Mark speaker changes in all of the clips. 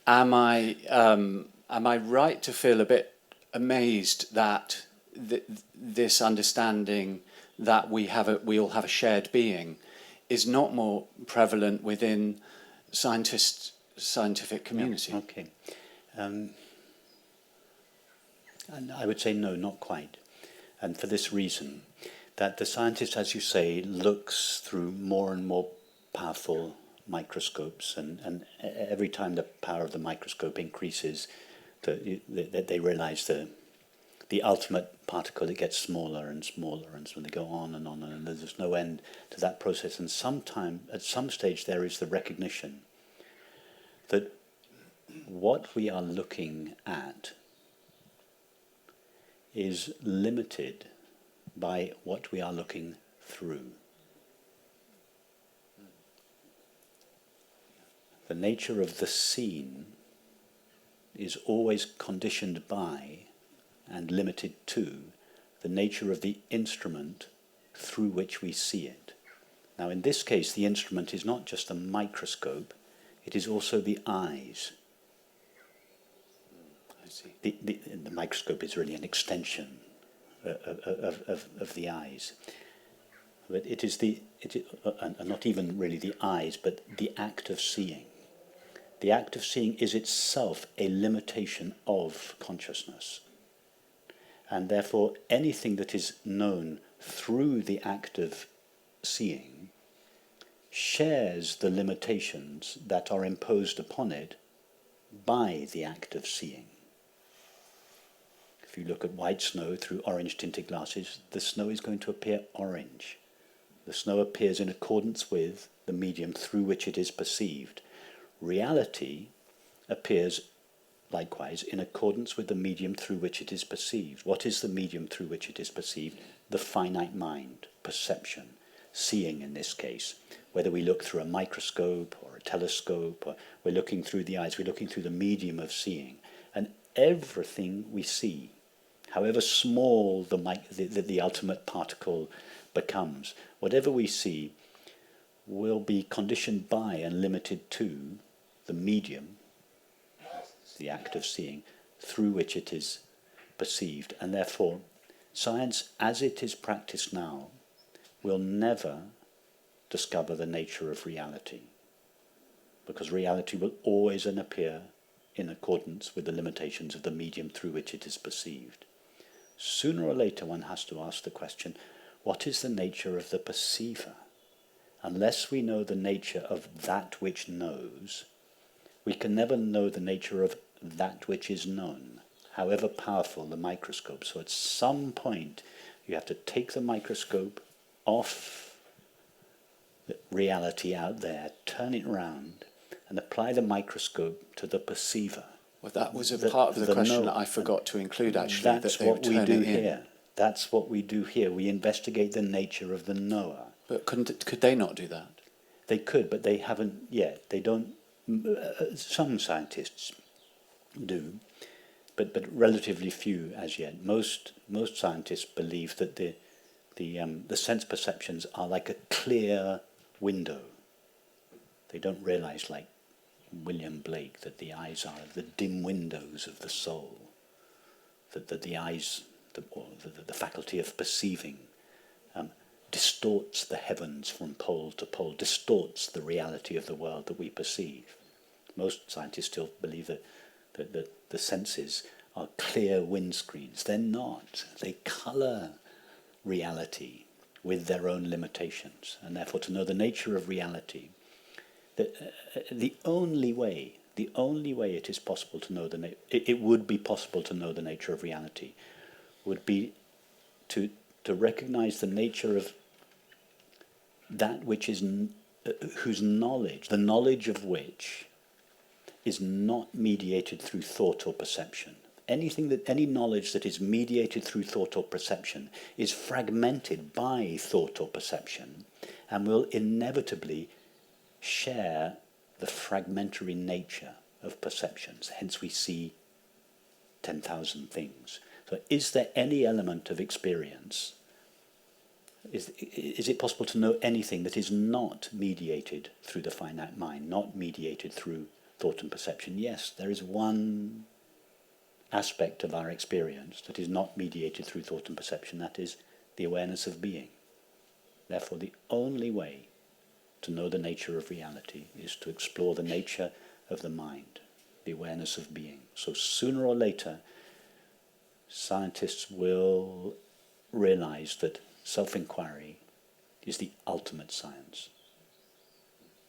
Speaker 1: am I right to feel a bit amazed that this understanding that we all have a shared being is not more prevalent within scientific community?
Speaker 2: Yeah, okay. And I would say no, not quite. And for this reason, that the scientist, as you say, looks through more and more powerful microscopes, and every time the power of the microscope increases, they realize the ultimate particle, it gets smaller and smaller, and so they go on, and there's no end to that process. And at some stage, there is the recognition that what we are looking at is limited by what we are looking through. The nature of the seen is always conditioned by and limited to the nature of the instrument through which we see it. Now, in this case, the instrument is not just a microscope, it is also the eyes.
Speaker 1: I see.
Speaker 2: The microscope is really an extension of the eyes. But it is and not even really the eyes, but the act of seeing. The act of seeing is itself a limitation of consciousness. And therefore, anything that is known through the act of seeing shares the limitations that are imposed upon it by the act of seeing. If you look at white snow through orange tinted glasses, the snow is going to appear orange. The snow appears in accordance with the medium through which it is perceived. Reality appears likewise in accordance with the medium through which it is perceived. What is the medium through which it is perceived? The finite mind, perception, seeing in this case. Whether we look through a microscope or a telescope, or we're looking through the eyes, we're looking through the medium of seeing. And everything we see, however small the ultimate particle becomes, whatever we see will be conditioned by and limited to the medium, the act of seeing, through which it is perceived. And therefore, science, as it is practiced now, will never discover the nature of reality, because reality will always appear in accordance with the limitations of the medium through which it is perceived. Sooner or later one has to ask the question, what is the nature of the perceiver? Unless we know the nature of that which knows, we can never know the nature of that which is known, however powerful the microscope. So at some point you have to take the microscope off the reality out there, turn it round, and apply the microscope to the perceiver.
Speaker 1: Well, that was a part of the question that I forgot to include, actually.
Speaker 2: That's what we do here. That's what we do here. We investigate the nature of the knower.
Speaker 1: But could they not do that?
Speaker 2: They could, but they haven't yet. They don't. Some scientists do, but relatively few as yet. Most scientists believe that the sense perceptions are like a clear window. They don't realize, like William Blake, that the eyes are the dim windows of the soul. That the eyes, the faculty of perceiving, distorts the heavens from pole to pole, distorts the reality of the world that we perceive. Most scientists still believe that the senses are clear windscreens. They're not. They colour reality with their own limitations. And therefore, to know the nature of reality, the only way it is possible to know it would be possible to know the nature of reality would be to recognize the nature of that which is whose knowledge, the knowledge of which is not mediated through thought or perception. Any knowledge that is mediated through thought or perception is fragmented by thought or perception and will inevitably share the fragmentary nature of perceptions. Hence we see 10,000 things. So is there any element of experience? Is it possible to know anything that is not mediated through the finite mind, not mediated through thought and perception. Yes, there is one aspect of our experience that is not mediated through thought and perception, that is the awareness of being. Therefore, the only way to know the nature of reality is to explore the nature of the mind, the awareness of being. So sooner or later, scientists will realize that self-enquiry is the ultimate science,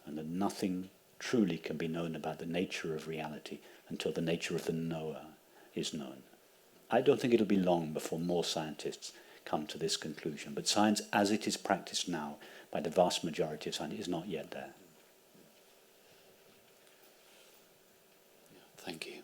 Speaker 2: and that nothing truly can be known about the nature of reality until the nature of the knower is known. I don't think it'll be long before more scientists come to this conclusion, but science as it is practiced now by the vast majority of scientists is not yet there.
Speaker 1: Thank you.